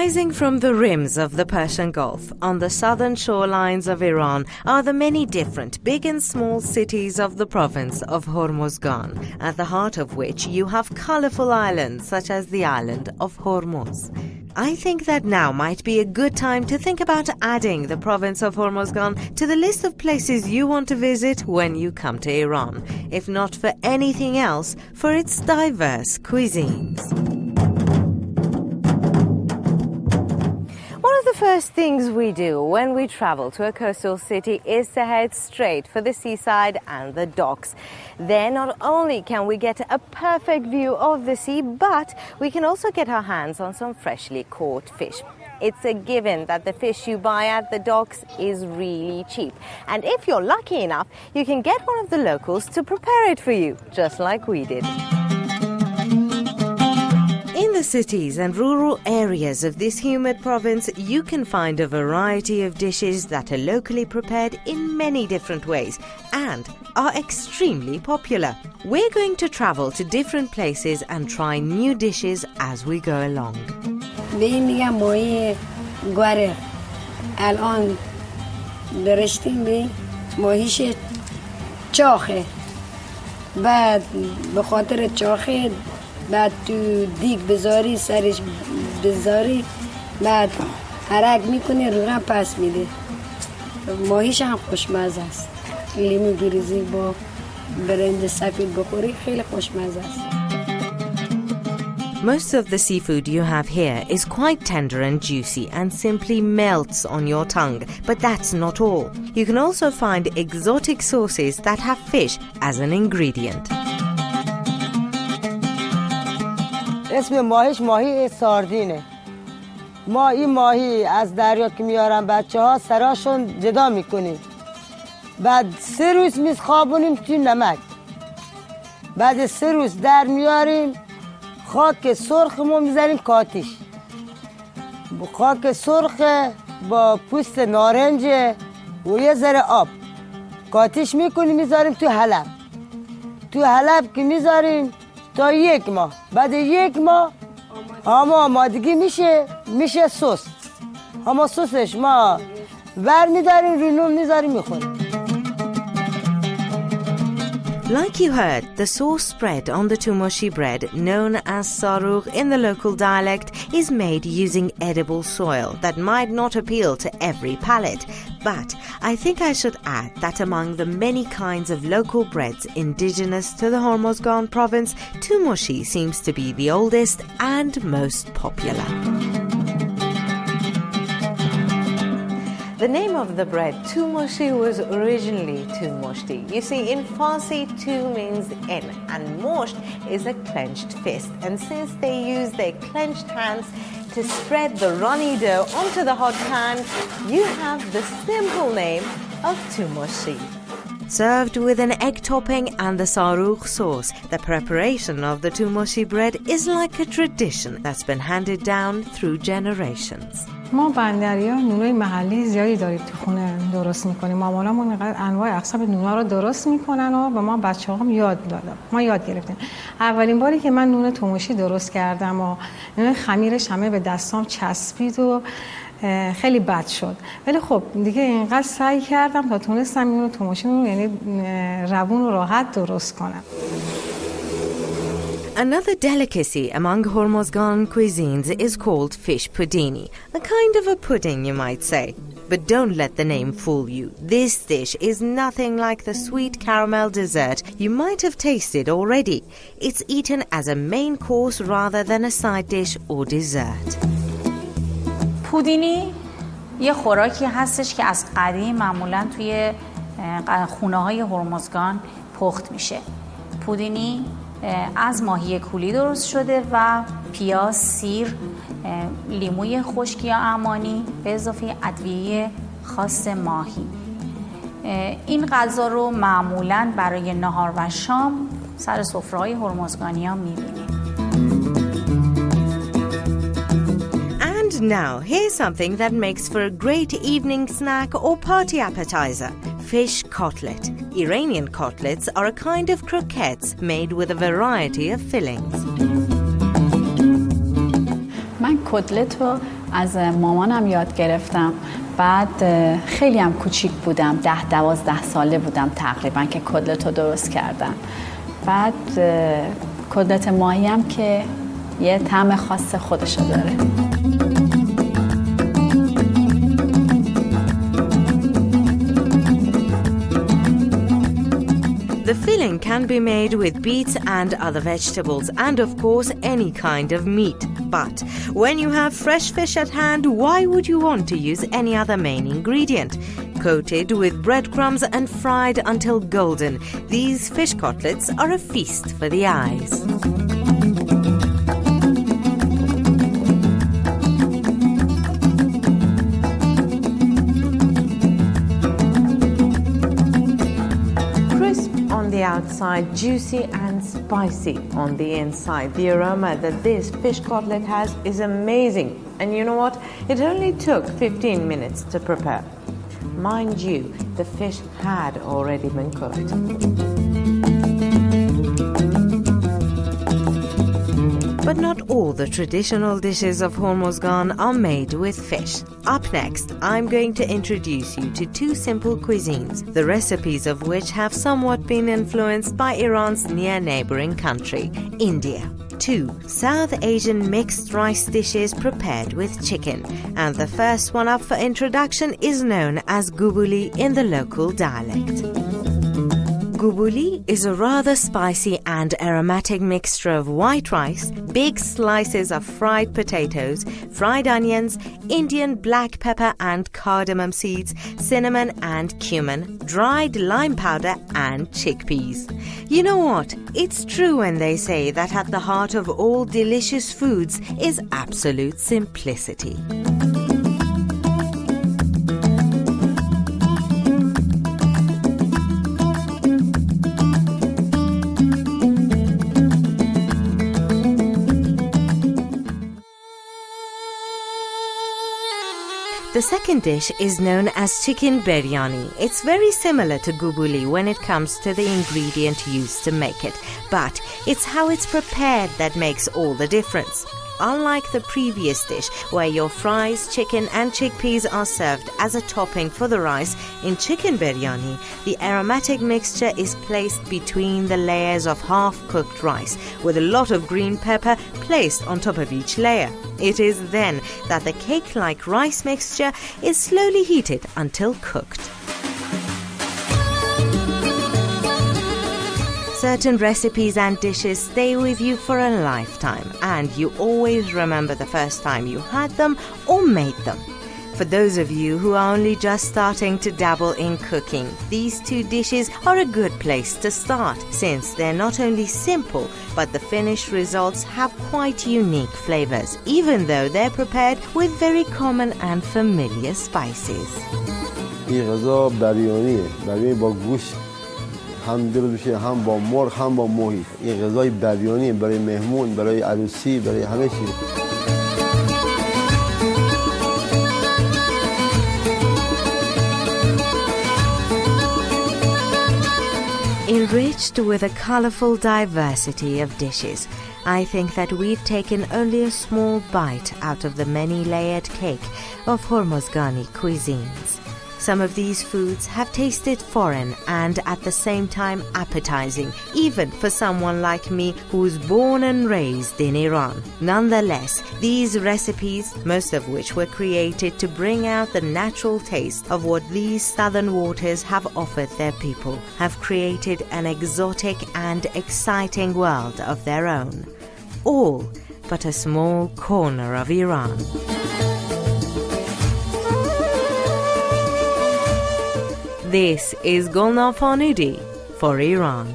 Rising from the rims of the Persian Gulf on the southern shorelines of Iran are the many different big and small cities of the province of Hormozgan, at the heart of which you have colorful islands such as the island of Hormoz. I think that now might be a good time to think about adding the province of Hormozgan to the list of places you want to visit when you come to Iran, if not for anything else, for its diverse cuisines. One of the first things we do when we travel to a coastal city is to head straight for the seaside and the docks. There not only can we get a perfect view of the sea, but we can also get our hands on some freshly caught fish. It's a given that the fish you buy at the docks is really cheap. And if you're lucky enough, you can get one of the locals to prepare it for you, just like we did. In the cities and rural areas of this humid province, you can find a variety of dishes that are locally prepared in many different ways and are extremely popular. We're going to travel to different places and try new dishes as we go along. میگم ماهی گوره الان درشتیم به ماهیش چاخه بعد به خاطر چاخه بعد تو دیگ بذاری سرش بذاری بعد حرک میکنه رو هم پس میده ماهیش هم خوشمزه است لیمو بریزی با برنج سفید بخوری خیلی خوشمزه است. Most of the seafood you have here is quite tender and juicy and simply melts on your tongue, but that's not all. You can also find exotic sauces that have fish as an ingredient. اسم ماهیش ماهی ساردینه. ما این ماهی از دریا که میارن بچه‌ها سراشون جدا میکنیم. بعد 3 روز میخوابونیم توی نمک. بعد 3 روز در میاریم خاک سرخمو میذاریم کاتیش. خاک سرخ با پوست نارنج و یه ذره آب. کاتیش میکنیم میذاریم تو حلب. تو حلب که میذاریم تا 1 ماه. بعد 1 ماه آمادگی میشه سس. اما سسش ما برمیداریم روی نون میذاریم میخوریم. Like you heard, the sauce spread on the tumoshi bread, known as sarugh in the local dialect, is made using edible soil that might not appeal to every palate. But I think I should add that among the many kinds of local breads indigenous to the Hormozgan province, tumoshi seems to be the oldest and most popular. The name of the bread, tumoshi, was originally tumoshti. You see, in Farsi, tu means in, and mosht is a clenched fist. And since they use their clenched hands to spread the runny dough onto the hot pan, you have the simple name of tumoshi. Served with an egg topping and the sarugh sauce, the preparation of the tumoshi bread is like a tradition that's been handed down through generations. ما بندریا نونای محلی زیادی داریم تو خونه درست میکنیم. مامانمون اینقدر انواع اقسام نونا رو درست میکنن و به ما بچه‌هام یاد دادن. ما یاد گرفتیم. اولین باری که من نون توموشی درست کردم و نون خمیرش همه به دستام چسبید و خیلی بد شد. ولی خب دیگه اینقدر سعی کردم تا تونستم نون توموشی رو یعنی روون و راحت درست کنم. Another delicacy among Hormozgan cuisines is called fish pudini, a kind of a pudding you might say. But don't let the name fool you. This dish is nothing like the sweet caramel dessert you might have tasted already. It's eaten as a main course rather than a side dish or dessert. پودینی یه خوراکی هستش که از قدیم معمولاً توی خونه‌های هرمزگان پخت میشه. پودینی از ماهی کولی درست شده و پیاز، سیر، لیموی خشک یا عمانی به اضافه ادویه خاص ماهی. این غذا رو معمولاً برای نهار و شام سر سفره‌های هرمزگانی‌ها می‌بینیم. And now, here's something that makes for a great evening snack or party appetizer. Fish cutlet. Iranian cutlets are a kind of croquettes made with a variety of fillings. من کتلت رو از مامانم یاد گرفتم. بعد خیلی هم کوچیک بودم، 10-12 ساله بودم تقریبا که کدلت رو درست کردم. بعد کدلت ماهی هم که یه طعم خاص خودشو داره. The filling can be made with beets and other vegetables and of course any kind of meat. But when you have fresh fish at hand, why would you want to use any other main ingredient? Coated with breadcrumbs and fried until golden, these fish cutlets are a feast for the eyes. On the outside, juicy and spicy on the inside. The aroma that this fish cutlet has is amazing. And you know what? It only took 15 minutes to prepare. Mind you, the fish had already been cooked. But not all the traditional dishes of Hormozgan are made with fish. Up next, I'm going to introduce you to two simple cuisines, the recipes of which have somewhat been influenced by Iran's near neighboring country, India. Two South Asian mixed rice dishes prepared with chicken, and the first one up for introduction is known as gubuli in the local dialect. Gubuli is a rather spicy and aromatic mixture of white rice, big slices of fried potatoes, fried onions, Indian black pepper and cardamom seeds, cinnamon and cumin, dried lime powder and chickpeas. You know what? It's true when they say that at the heart of all delicious foods is absolute simplicity. The second dish is known as chicken biryani. It's very similar to gubuli when it comes to the ingredient used to make it, but it's how it's prepared that makes all the difference. Unlike the previous dish, where your fries, chicken and chickpeas are served as a topping for the rice, in chicken biryani, the aromatic mixture is placed between the layers of half-cooked rice, with a lot of green pepper placed on top of each layer. It is then that the cake-like rice mixture is slowly heated until cooked. Certain recipes and dishes stay with you for a lifetime, and you always remember the first time you had them or made them. For those of you who are only just starting to dabble in cooking, these two dishes are a good place to start, since they're not only simple, but the finished results have quite unique flavors, even though they're prepared with very common and familiar spices. هم دل بشه، هم با مرغ، هم با محیط. این غذای بیانی برای مهمون، برای عروسی، برای همه چیز. Enriched with a colorful diversity of dishes, I think that we've taken only a small bite out of the many-layered cake of Hormozgani cuisines. Some of these foods have tasted foreign and at the same time appetizing, even for someone like me who's born and raised in Iran. Nonetheless, these recipes, most of which were created to bring out the natural taste of what these southern waters have offered their people, have created an exotic and exciting world of their own. All but a small corner of Iran. This is Gulnar Farnudi for Iran.